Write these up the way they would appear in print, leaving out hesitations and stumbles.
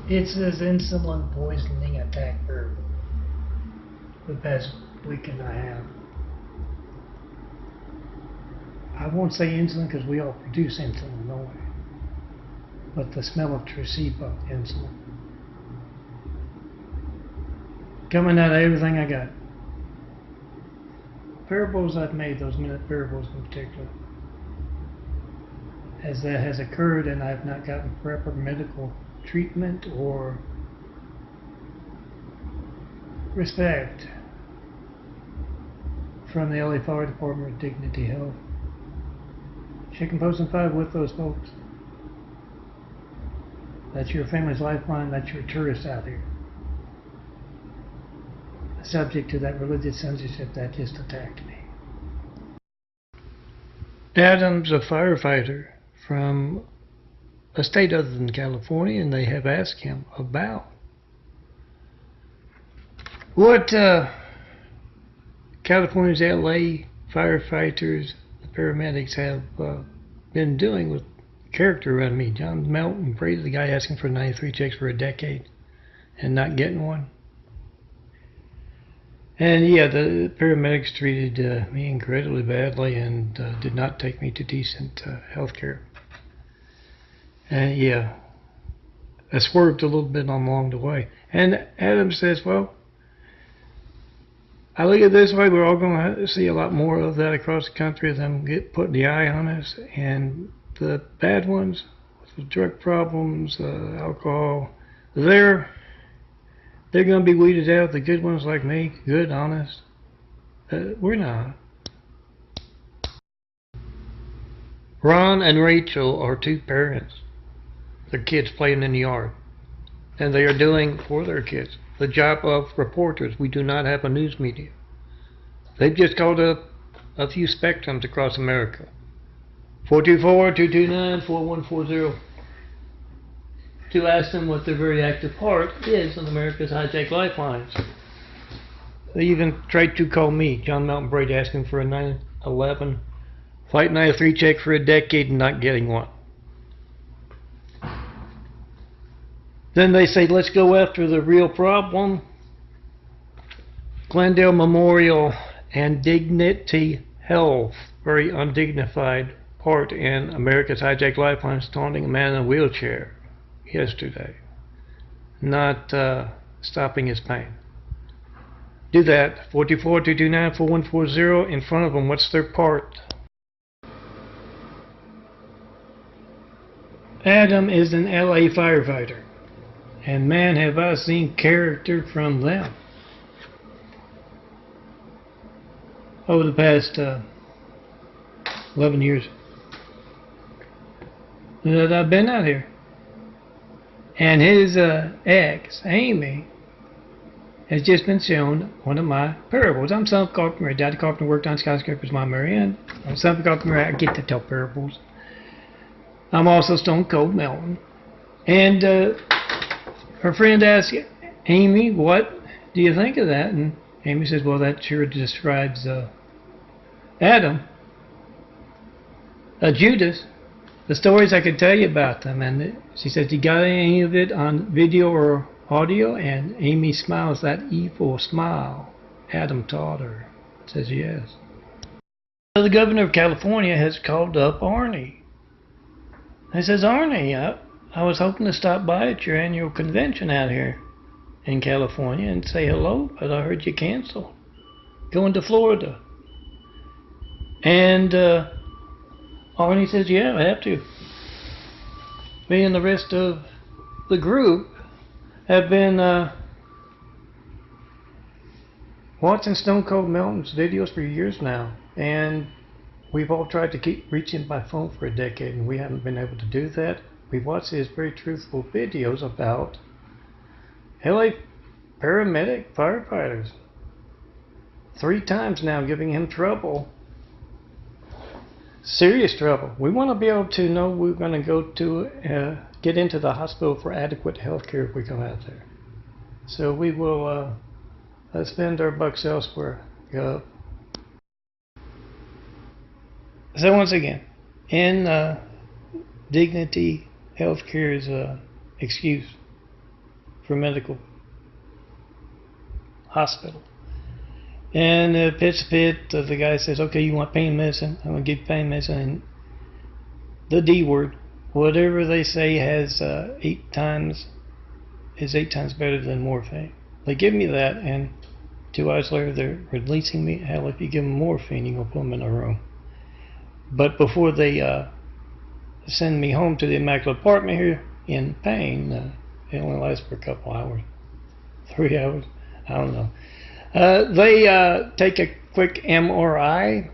It says insulin poisoning attack variable. The past week and a half. I won't say insulin because we all produce insulin, don't we? But the smell of Tresiba insulin. Coming out of everything I got. Parables I've made, those minute parables in particular. As that has occurred and I've not gotten proper medical treatment or respect from the LA Fire Department of Dignity Health. Chicken Post and 5 with those folks. That's your family's lifeline, that's your tourist out here. Subject to that religious censorship that just attacked me. Adam's a firefighter from a state other than California, and they have asked him about what California's LA firefighters, the paramedics, have been doing with character around me. John Melton Brady, the guy asking for 93 checks for a decade and not getting one. And yeah, the paramedics treated me incredibly badly and did not take me to decent health care. And yeah, I swerved a little bit along the way. And Adam says, well, I look at it this way, we're all going to see a lot more of that across the country, them putting the eye on us. And the bad ones, with the drug problems, alcohol, they're going to be weeded out. The good ones like me, good, honest, we're not. Ron and Rachel are two parents. Their kids playing in the yard. And they are doing, for their kids, the job of reporters. We do not have a news media. They've just called up a few spectrums across America. 424-229-4140 to ask them what their very active part is in America's hijacked lifelines. They even tried to call me, John Melton Brady, asking for a 9/11 Flight 93 check for a decade and not getting one. Then they say, let's go after the real problem. Glendale Memorial and Dignity Health, very undignified part in America's hijacked lifelines, taunting a man in a wheelchair yesterday, not stopping his pain. Do that. 424-229-4140 in front of them. What's their part? Adam is an LA firefighter. And man, have I seen character from them over the past 11 years that I've been out here. And his ex, Amy, has just been shown one of my parables. I'm son of a carpenter. Daddy carpenter worked on skyscrapers, Mom Mary Ann. I'm son of a carpenter. I get to tell parables. I'm also Stone Cold Melton. And her friend asked Amy, what do you think of that? And Amy says, well, that sure describes Adam. Judas. The stories I could tell you about them. And she says, you got any of it on video or audio? And Amy smiles that evil smile Adam taught her. Says yes. So the governor of California has called up Arnie. He says, Arnie, I was hoping to stop by at your annual convention out here in California and say hello, but I heard you canceled. Going to Florida. And Arnie says, yeah, I have to. Me and the rest of the group have been watching Stone Cold Melton's videos for years now. And we've all tried to keep reaching by phone for a decade, and we haven't been able to do that. We watched his very truthful videos about LA paramedic firefighters. 3 times now giving him trouble. Serious trouble. We want to be able to know we're going to go to get into the hospital for adequate health care if we go out there. So we will spend our bucks elsewhere. So once again, in Dignity Healthcare's excuse, for medical hospital. And pitch fit, the guy says, okay, you want pain medicine? I'm going to give you pain medicine. And the D word, whatever they say is 8 times better than morphine. They give me that, and 2 hours later they're releasing me. Hell, if you give them morphine, you're going to put them in a room. But before they send me home to the immaculate apartment here in pain, it only lasts for a couple hours, 3 hours, I don't know. They take a quick MRI,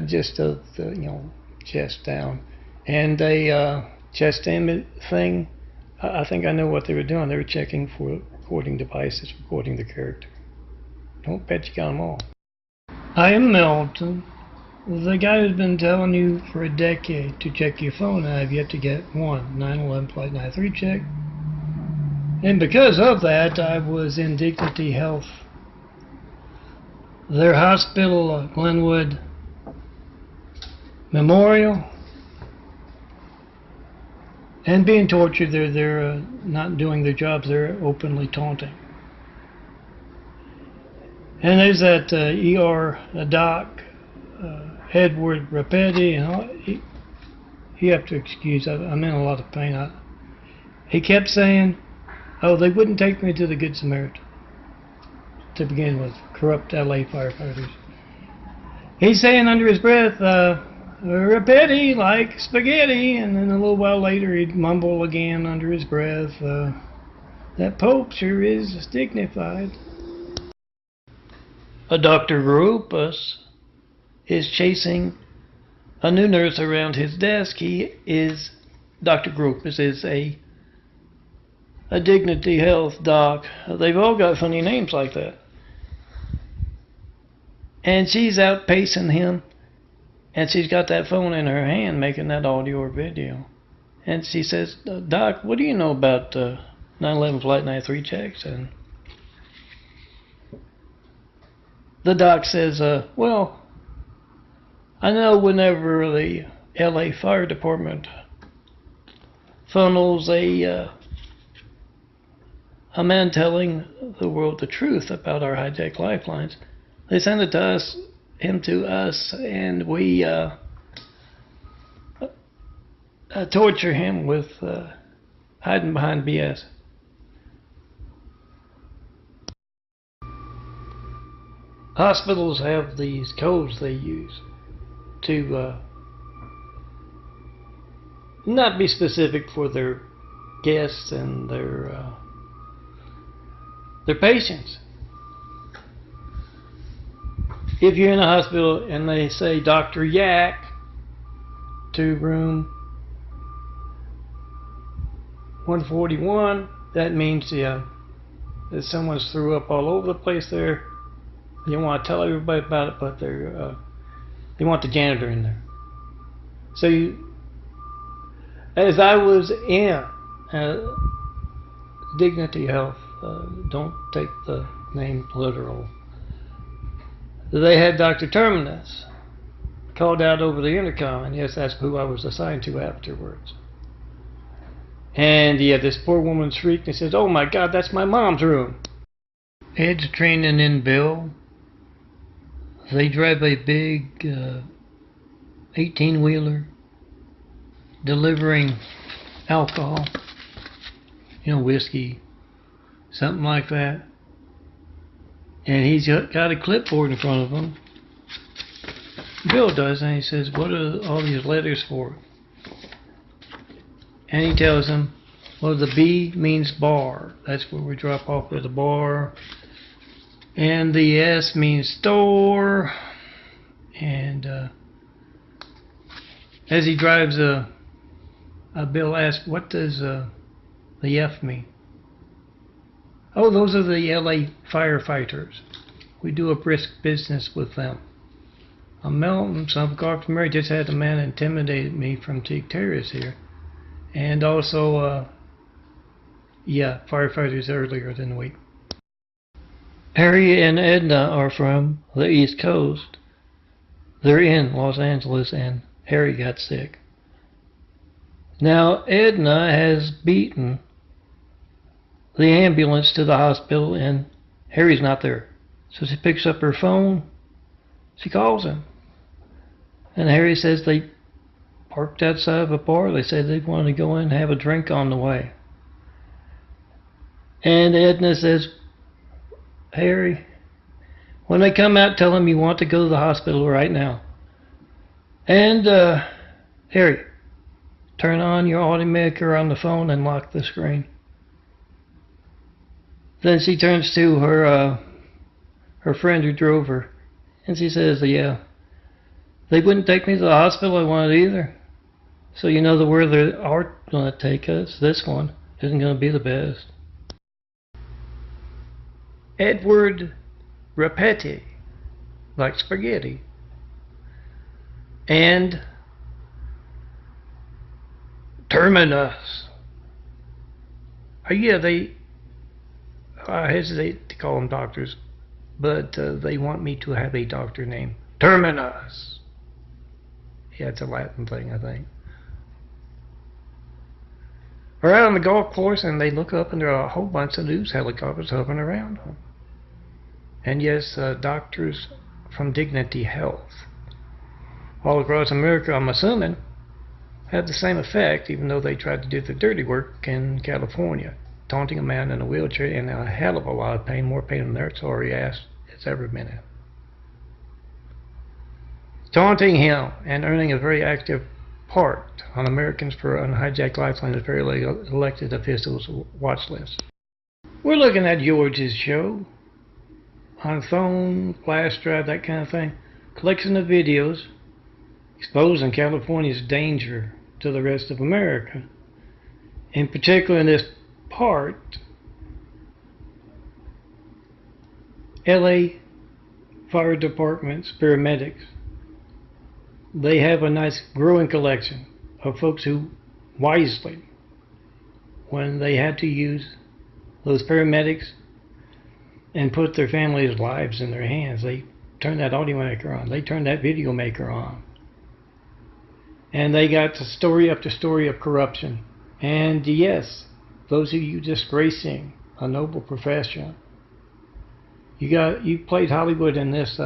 just of the chest down, and a chest image thing. I think I know what they were doing. They were checking for recording devices, recording the character. Don't bet you got them all. I am Milton, the guy who's been telling you for a decade to check your phone. I have yet to get one 9/11 Flight 93 check. And because of that, I was in Dignity Health, their hospital, Glenwood Memorial, and being tortured. They're not doing their jobs. They're openly taunting. And there's that ER doc, Edward Rapetti, and you have to excuse. I'm in a lot of pain. He kept saying, oh, they wouldn't take me to the Good Samaritan to begin with, corrupt LA firefighters. He's saying under his breath, Rapetti like spaghetti, and then a little while later he'd mumble again under his breath, that Pope sure is dignified. A Dr. Gropus is chasing a new nurse around his desk. Dr. Gropus is a Dignity Health doc. They've all got funny names like that. And she's out pacing him, and she's got that phone in her hand making that audio or video. And she says, Doc, what do you know about 9/11 Flight 93 checks? And the doc says, well, I know whenever the LA Fire Department funnels a man telling the world the truth about our hijacked lifelines, they send it to him to us, and we torture him with hiding behind BS. Hospitals have these codes they use to not be specific for their guests and their patients. If you're in a hospital and they say Dr. Yak to room 141, that means that someone's threw up all over the place there. You want to tell everybody about it, but they want the janitor in there. So as I was in Dignity Health, don't take the name literal, they had Dr. Terminus called out over the intercom, and yes, that's who I was assigned to afterwards. And yeah, this poor woman shrieked and says, oh my God, that's my mom's room. Ed's training in Bill. They drive a big 18-wheeler delivering alcohol, whiskey, something like that. And he's got a clipboard in front of him. Bill does, and he says, what are all these letters for? And he tells him, well, the B means bar. That's where we drop off at the bar. And the S means store. And as he drives, Bill asks, what does the F mean? Oh, those are the LA firefighters. We do a brisk business with them. I'm Melton, son of Garth Murray. Just had a man intimidated me from Teague Terrace here. And also, firefighters earlier in the week. Harry and Edna are from the East Coast. They're in Los Angeles, and Harry got sick. Now, Edna has beaten the ambulance to the hospital, and Harry's not there. So she picks up her phone. She calls him. And Harry says they parked outside of a bar. They said they wanted to go in and have a drink on the way. And Edna says, Harry, when they come out, tell them you want to go to the hospital right now. And Harry, turn on your automaker on the phone and lock the screen. Then she turns to her friend who drove her, and she says, yeah, they wouldn't take me to the hospital I wanted either. So you know where they are going to take us, this one isn't going to be the best. Edward Rapetti, like spaghetti. And Terminus. Yeah, I hesitate to call them doctors, but they want me to have a doctor named Terminus. Yeah, it's a Latin thing, I think. We're out on the golf course, and they look up, and there are a whole bunch of news helicopters hovering around them. And yes, doctors from Dignity Health all across America, I'm assuming, had the same effect, even though they tried to do the dirty work in California, taunting a man in a wheelchair in a hell of a lot of pain, more pain than their sorry ass has ever been in. Taunting him and earning a very active part on Americans for Unhijacked Lifeline is very elected officials' watch list. We're looking at George's show on phone, flash drive, that kind of thing. Collection of videos exposing California's danger to the rest of America. In particular, in this part, LA Fire Department's paramedics, they have a nice growing collection of folks who wisely, when they had to use those paramedics and put their families' lives in their hands, they turned that audio maker on, they turned that video maker on. And they got the story after story of corruption. And yes, those of you disgracing a noble profession. You played Hollywood in this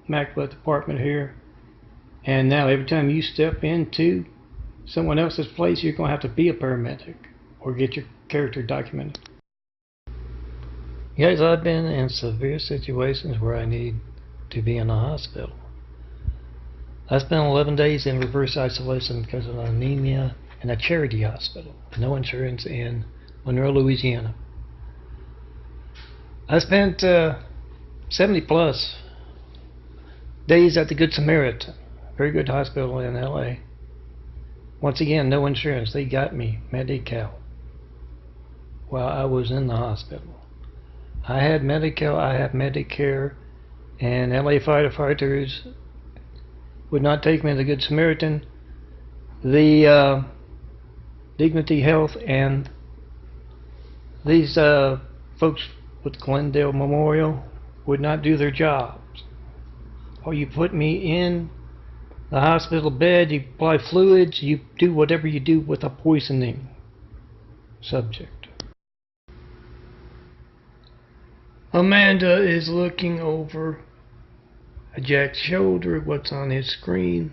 immaculate department here. And now every time you step into someone else's place, you're going to have to be a paramedic or get your character documented. Guys, I've been in severe situations where I need to be in a hospital. I spent 11 days in reverse isolation because of anemia in a charity hospital, no insurance, in Monroe, Louisiana. I spent 70 plus days at the Good Samaritan, very good hospital in LA. Once again, no insurance. They got me Medi-Cal while I was in the hospital. I had Medi-Cal, I have Medicare, and LA firefighters would not take me to the Good Samaritan. The Dignity Health and these folks with Glendale Memorial would not do their jobs. Or you put me in the hospital bed, you apply fluids, you do whatever you do with a poisoning subject. Amanda is looking over Jack's shoulder, what's on his screen.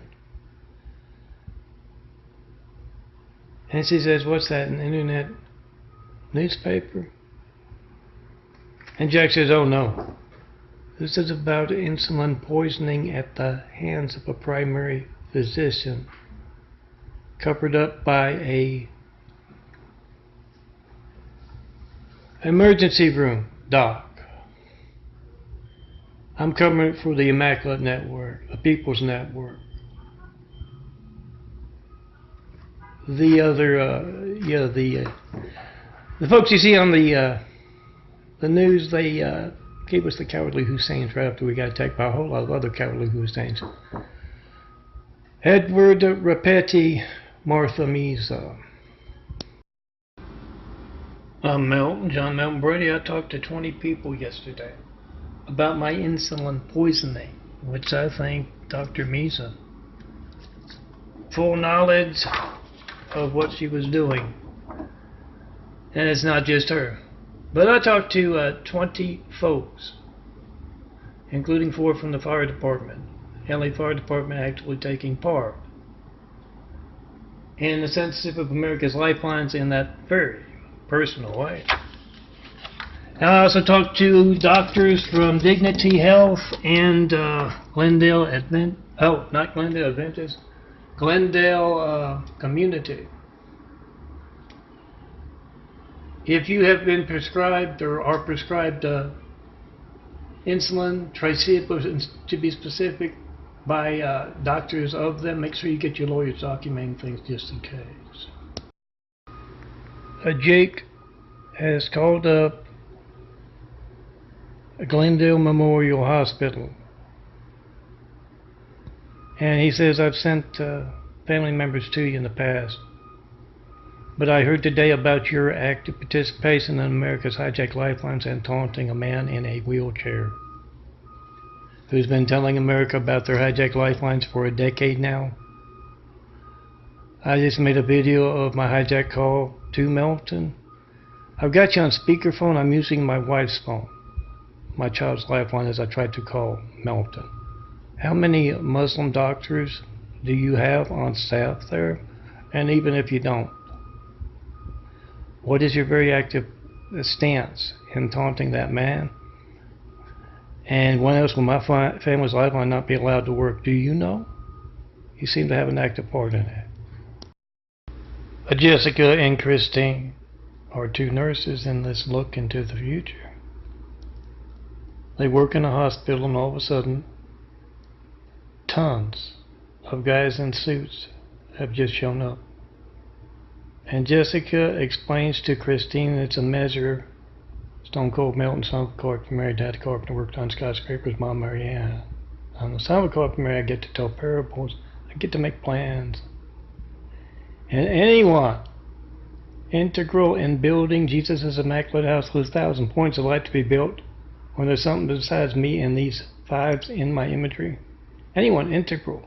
And she says, what's that, an internet newspaper? And Jack says, oh no. This is about insulin poisoning at the hands of a primary physician, covered up by a emergency room doc. I'm covering it for the Immaculate Network, the People's Network. The other, the folks you see on the news, they gave us the Cowardly Husseins right after we got attacked by a whole lot of other Cowardly Husseins. Edward Rapetti, Martha Misa. I'm Milton, John Milton Brady. I talked to 20 people yesterday about my insulin poisoning, which I think Dr. Misa, full knowledge of what she was doing. And it's not just her. But I talked to 20 folks, including 4 from the fire department. LA Fire Department actually taking part in the censorship of America's lifelines in that very personal way. I also talked to doctors from Dignity Health and Glendale Adventist, Glendale Community. If you have been prescribed or are prescribed insulin, Tricipla to be specific, by doctors of them, make sure you get your lawyers documenting things just in case. Jake has called up Glendale Memorial Hospital, and he says, I've sent family members to you in the past, but I heard today about your active participation in America's hijacked lifelines and taunting a man in a wheelchair who's been telling America about their hijacked lifelines for a decade now. I just made a video of my hijack call to Melton. I've got you on speakerphone. I'm using my wife's phone, my child's lifeline, as I tried to call Melton. How many Muslim doctors do you have on staff there? And even if you don't, what is your very active stance in taunting that man? And when else will my family's lifeline not be allowed to work? Do you know? You seem to have an active part in it. Jessica and Christine are 2 nurses in this look into the future. They work in a hospital, and all of a sudden, tons of guys in suits have just shown up. And Jessica explains to Christine it's a measure. Stone Cold Melton, son of a carpenter, married, dad carpenter, worked on skyscrapers, mom Marianne. I'm the son of a carpenter, I get to tell parables, I get to make plans. And anyone integral in building Jesus' immaculate house with 1,000 points of light to be built, when there's something besides me and these 5s in my imagery, anyone integral.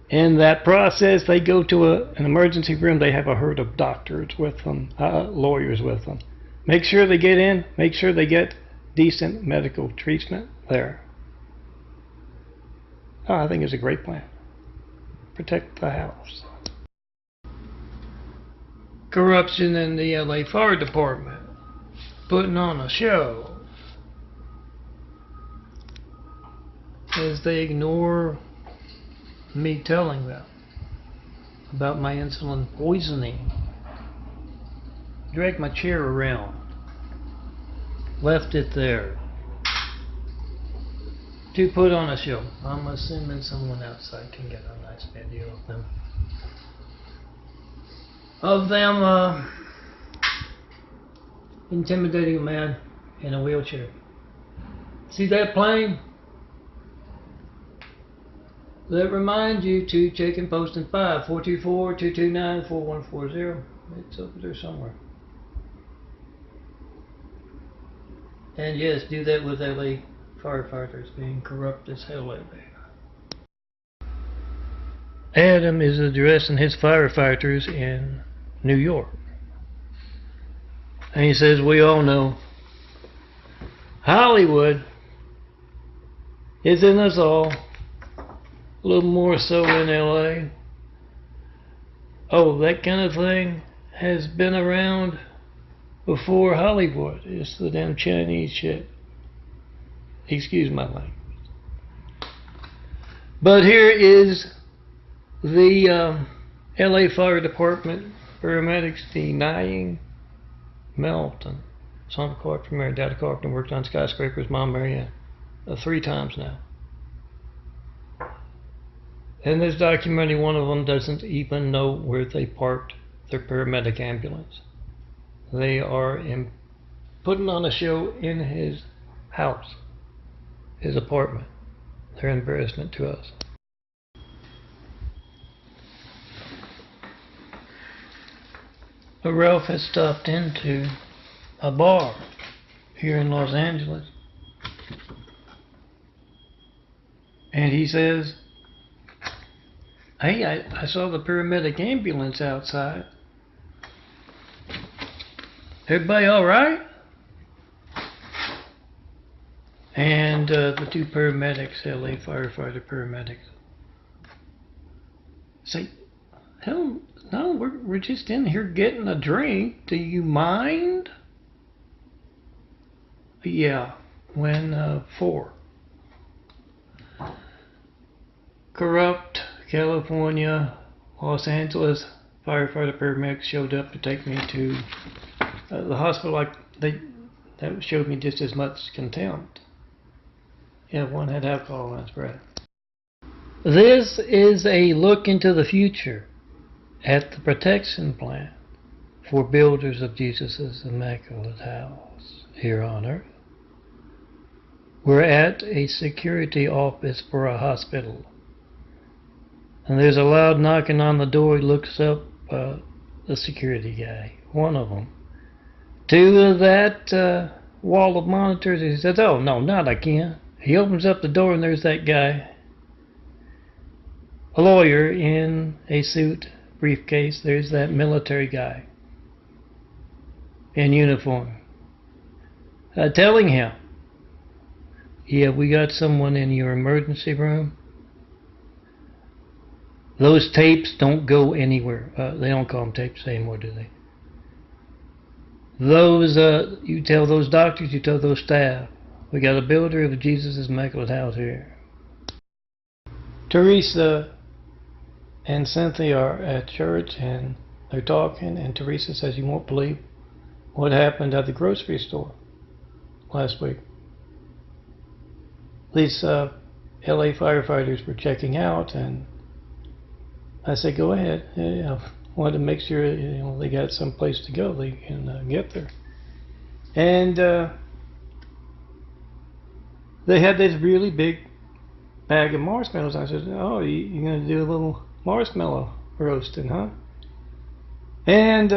In that process, they go to an emergency room. They have a herd of doctors with them, lawyers with them. Make sure they get in. Make sure they get decent medical treatment there. Oh, I think it's a great plan. Protect the house. Corruption in the LA Fire Department. Putting on a show as they ignore me telling them about my insulin poisoning. Dragged my chair around, left it there to put on a show. I'm assuming someone outside can get a nice video of them intimidating a man in a wheelchair. See that plane? That reminds you to check and post in 5-424-229-4140. It's over there somewhere. And yes, do that with LA firefighters being corrupt as hell lately. Adam is addressing his firefighters in New York. And he says, we all know Hollywood is in us all, a little more so in LA. Oh, that kind of thing has been around before Hollywood. It's the damn Chinese shit. Excuse my language. But here is the LA Fire Department paramedics denying Melton, son of a carpenter, married, dad a carpenter, worked on skyscrapers, mom Marianne, 3 times now. And this documentary, one of them doesn't even know where they parked their paramedic ambulance. They are putting on a show in his house, his apartment. They're an embarrassment to us. But Ralph has stopped into a bar here in Los Angeles, and he says, hey, I saw the paramedic ambulance outside. Everybody all right? And the two paramedics, LA firefighter paramedics, say, hell, no, we're just in here getting a drink. Do you mind? Yeah, when 4. Corrupt California, Los Angeles firefighter paramedics showed up to take me to the hospital. That showed me just as much contempt. Yeah, one had alcohol in his breath. This is a look into the future at the protection plan for builders of Jesus' Immaculate House here on earth. We're at a security office for a hospital. And there's a loud knocking on the door. He looks up, the security guy, one of them, to that wall of monitors. He says, oh, no, not again. He opens up the door and there's that guy, a lawyer in a suit, briefcase. There's that military guy in uniform, telling him, yeah, we got someone in your emergency room. Those tapes don't go anywhere. They don't call them tapes anymore, do they? Those, you tell those doctors, you tell those staff, we got a builder of Jesus' Immaculate House here. Teresa and Cynthia are at church and they're talking, and Teresa says, you won't believe what happened at the grocery store last week. These LA firefighters were checking out, and I said, go ahead. I wanted to make sure they got some place to go, they can get there. And they had this really big bag of marshmallows. I said, oh, you're going to do a little marshmallow roasting, huh? And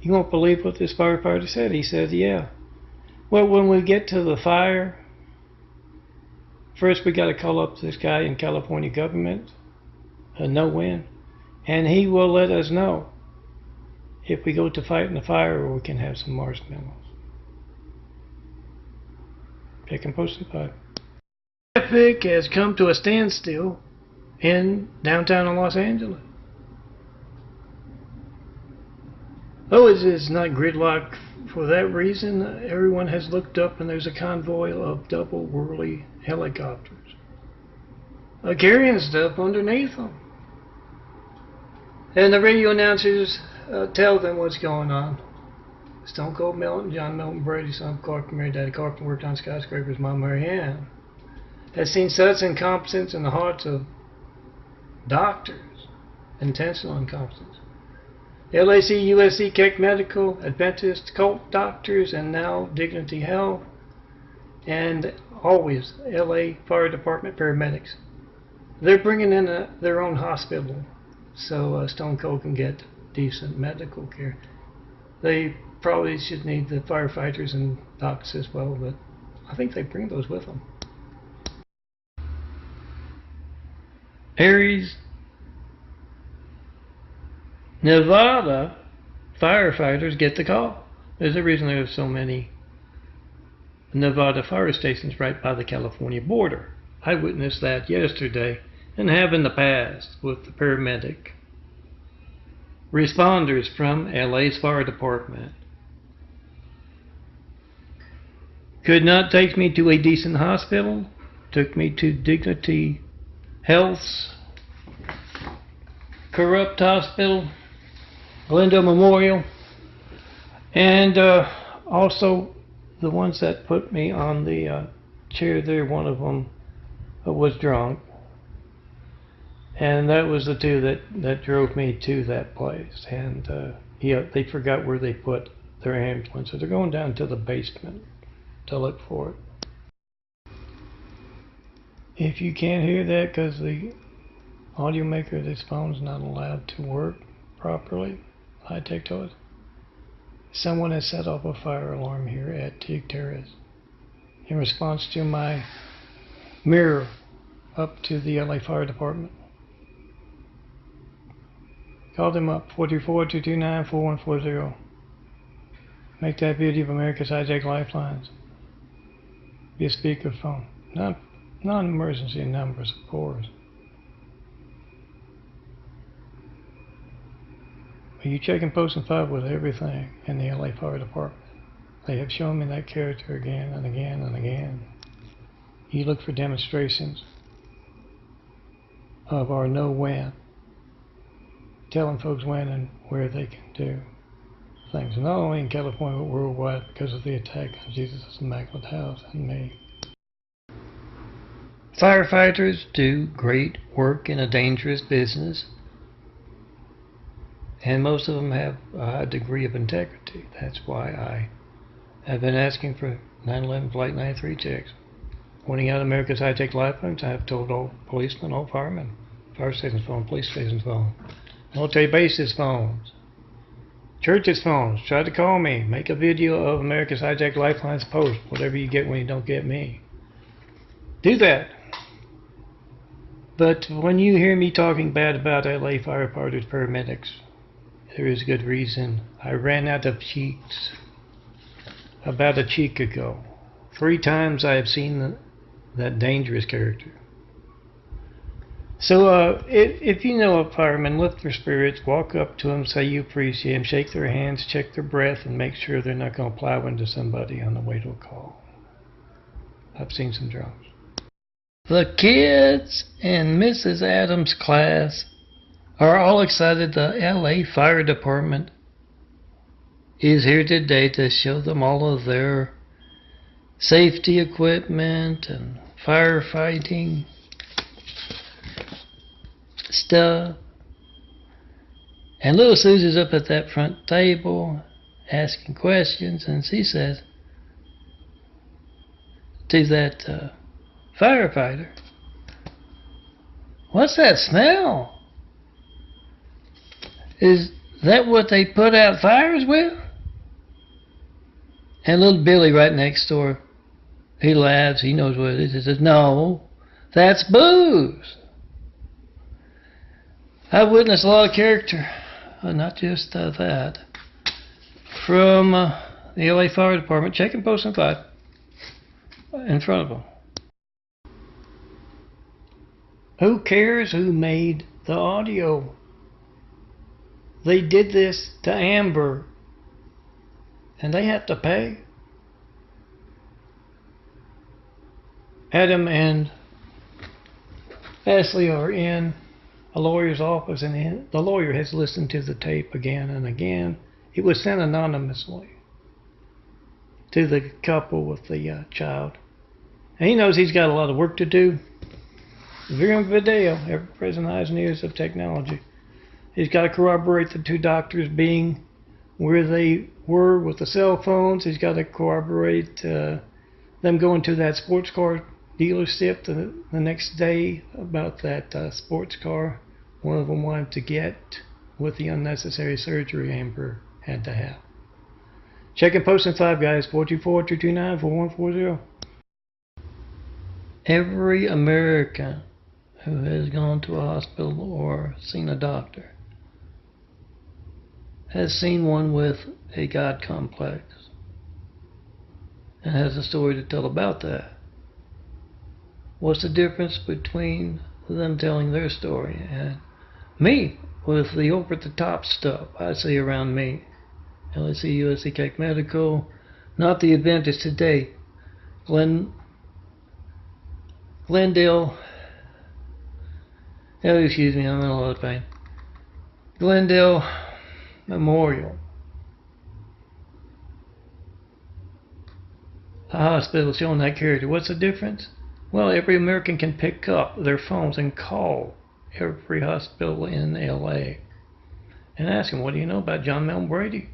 you won't believe what this firefighter said. He said, yeah. Well, when we get to the fire, first we got to call up this guy in California government, no win, and he will let us know if we go to fight in the fire or we can have some marshmallows. Pick and post it. Traffic has come to a standstill in downtown Los Angeles. Oh, it's not gridlock for that reason. Everyone has looked up and there's a convoy of double whirly helicopters carrying stuff underneath them. And the radio announcers tell them what's going on. Stone Cold Milton, John Milton Brady, son of Clark, married Daddy Carpenter, worked on skyscrapers, Mom Mary Ann, has seen such incompetence in the hearts of doctors, intentional incompetence. LAC, USC, Keck Medical, Adventist, Colt Doctors, and now Dignity Health, and always LA Fire Department paramedics. They're bringing in their own hospital so Stone Cold can get decent medical care. They probably should need the firefighters and docs as well, but I think they bring those with them. Aries, Nevada firefighters get the call. There's a reason there's so many Nevada fire stations right by the California border. I witnessed that yesterday and have in the past with the paramedic responders from LA's fire department. Could not take me to a decent hospital, took me to Dignity Health's corrupt hospital, Glendale Memorial, and also the ones that put me on the chair there, one of them was drunk. And that was the two that drove me to that place. And they forgot where they put their ambulance. So they're going down to the basement to look for it. If you can't hear that because the audio maker of this phone is not allowed to work properly, high-tech toys, someone has set off a fire alarm here at Teague Terrace in response to my mirror up to the LA Fire Department. Call them up, 424-229-4140. Make that beauty of America's hijacked lifelines be a speakerphone. Not non-emergency numbers, of course. But you check and post and fight with everything in the LA Fire Department. They have shown me that character again and again and again. You look for demonstrations of our know-when, telling folks when and where they can do things, not only in California but worldwide because of the attack on Jesus' Immaculate House and me. Firefighters do great work in a dangerous business, and most of them have a high degree of integrity. That's why I have been asking for 9/11 Flight 93 checks. Pointing out America's high-tech lifelines, I have told all policemen, all firemen, fire stations phone, police stations phone, military bases phones, churches phones, try to call me, make a video of America's hijacked lifelines post, whatever you get when you don't get me. Do that. But when you hear me talking bad about LA firefighters, paramedics, there is good reason. I ran out of cheeks about a cheek ago. 3 times I have seen that dangerous character. So if you know a fireman, lift their spirits, walk up to them, say you appreciate them, shake their hands, check their breath, and make sure they're not going to plow into somebody on the way to a call. I've seen some drops. The kids in Mrs. Adams' class are all excited the LA Fire Department is here today to show them all of their safety equipment and firefighting stuff. And little Susie's up at that front table asking questions, and she says to that firefighter, "What's that smell? Is that what they put out fires with?" And little Billy right next door, he laughs, he knows what it is. He says, "No, that's booze." I've witnessed a lot of character, not just that, from the LA Fire Department, checking post and 5 in front of them. Who cares who made the audio? They did this to Amber, and they have to pay. Adam and Ashley are in a lawyer's office, and the lawyer has listened to the tape again and again. It was sent anonymously to the couple with the child. And he knows he's got a lot of work to do. Viewing video, ever present eyes and ears of technology. He's got to corroborate the 2 doctors being where they were with the cell phones. He's got to corroborate them going to that sports car dealership the next day about that sports car one of them wanted to get with the unnecessary surgery Amber had to have. Check and post in 5, guys. 424-229-4140. Every American who has gone to a hospital or seen a doctor has seen one with a God complex and has a story to tell about that. What's the difference between them telling their story and me with the over-the-top stuff I see around me? LSC, USC, Cake Medical, not the Adventist today. Glendale, oh, excuse me, I'm in a lot of pain. Glendale Memorial. A hospital showing that character. What's the difference? Well, every American can pick up their phones and call every hospital in LA and ask them, what do you know about John Melton Brady?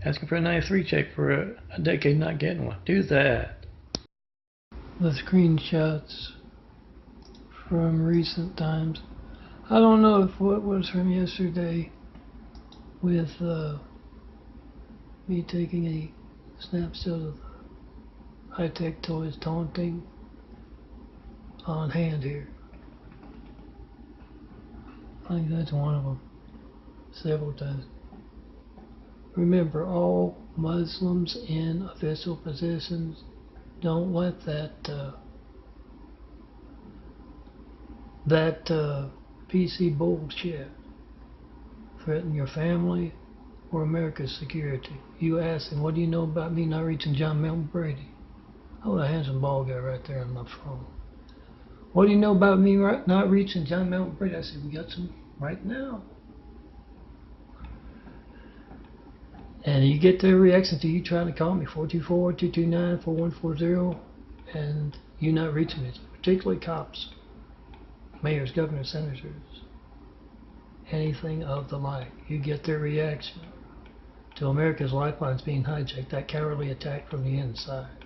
Asking for a 93 check for a decade not getting one. Do that. The screenshots from recent times. I don't know if what was from yesterday with me taking a snapshot of the high-tech toys taunting on hand here. I think that's one of them. Several times. Remember, all Muslims in official positions. Don't let that PC bullshit threaten your family or America's security. You ask him, what do you know about me not reaching John Milton Brady? Oh, the handsome bald guy right there on my phone. What do you know about me not reaching John Milton Brady? I said, we got some right now. And you get their reaction to you trying to call me, 424-229-4140, and you not reaching me, particularly cops, mayors, governors, senators, anything of the like. You get their reaction to America's lifelines being hijacked, that cowardly attack from the inside.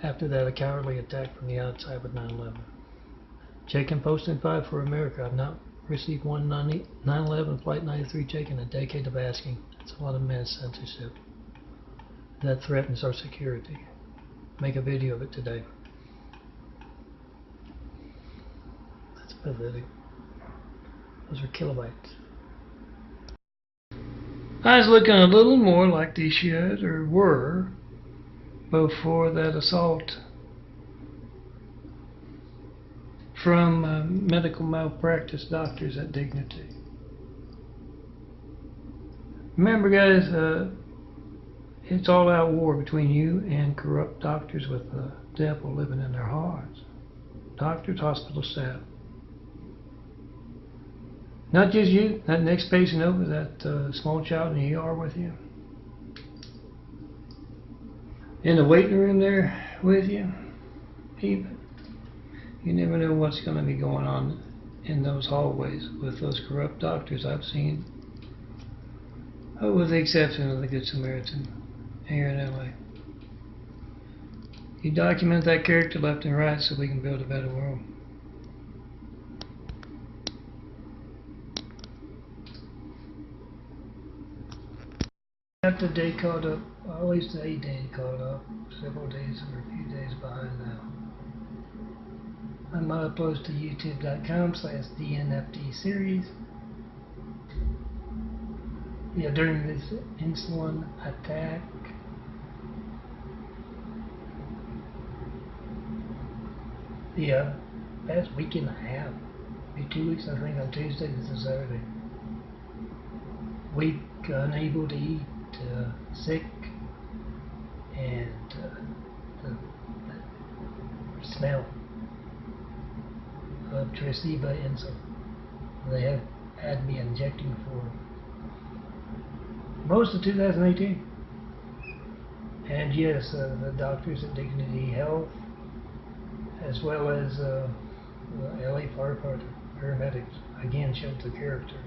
After that, a cowardly attack from the outside with 9/11. Check-in posting 5 for America. I've not received one 9/11 Flight 93 check in a decade of asking. That's a lot of mass censorship. That threatens our security. Make a video of it today. That's pathetic. Those are kilobytes. I was looking a little more like they should or were before that assault from medical malpractice doctors at Dignity. Remember, guys, it's all out war between you and corrupt doctors with the devil living in their hearts. Doctors, hospital staff. Not just you, that next patient over, that small child in the ER with you. In the waiting room there with you, even. You never know what's going to be going on in those hallways with those corrupt doctors I've seen. Oh, with the exception of the Good Samaritan here in LA. You document that character left and right so we can build a better world. Got the day caught up, at least the 8 day caught up, several days or a few days behind now. I'm uploads to youtube.com/DNFD series. Yeah, during this insulin attack, past week and a half, maybe 2 weeks, I think, on Tuesday, this is Saturday. Weak, unable to eat, sick, and the smell of Tresiba insulin. They have had me injecting for most of 2018. And yes, the doctors at Dignity Health, as well as the LA firefighter paramedics, again showed the character.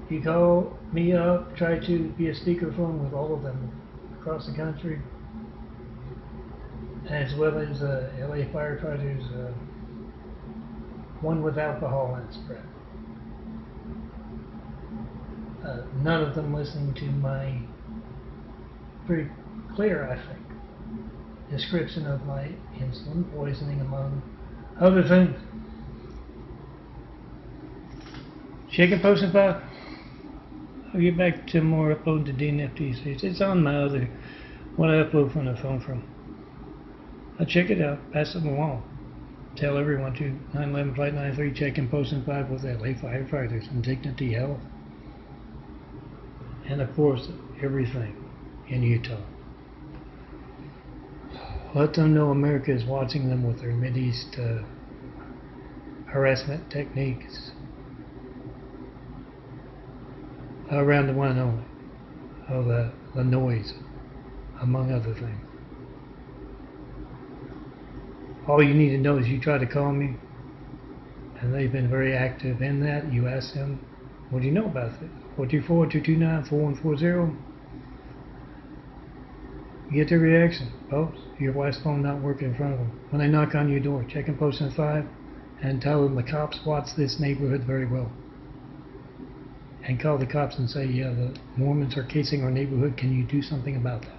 You call me up, try to be a speakerphone with all of them across the country, as well as LA firefighters, one with alcohol and spread. None of them listening to my pretty clear, I think, description of my insulin poisoning, among other things. Chicken posting 5. I'll get back to more upload to DNFT series. It's on my other, what I upload from the phone from. I'll check it out, pass it along. Tell everyone to 9/11 Flight 93 check-in posting 5 with LA firefighters and Dignity Health. And of course, everything in Utah. Let them know America is watching them with their Mideast harassment techniques. Around the one and only, of the noise, among other things. All you need to know is you try to call me, and they've been very active in that. You ask them, what do you know about this? 424-229-4140. You get their reaction. Folks, your wife's phone not working in front of them. When they knock on your door, check in posting 5 and tell them the cops watch this neighborhood very well. And call the cops and say, yeah, the Mormons are casing our neighborhood. Can you do something about that?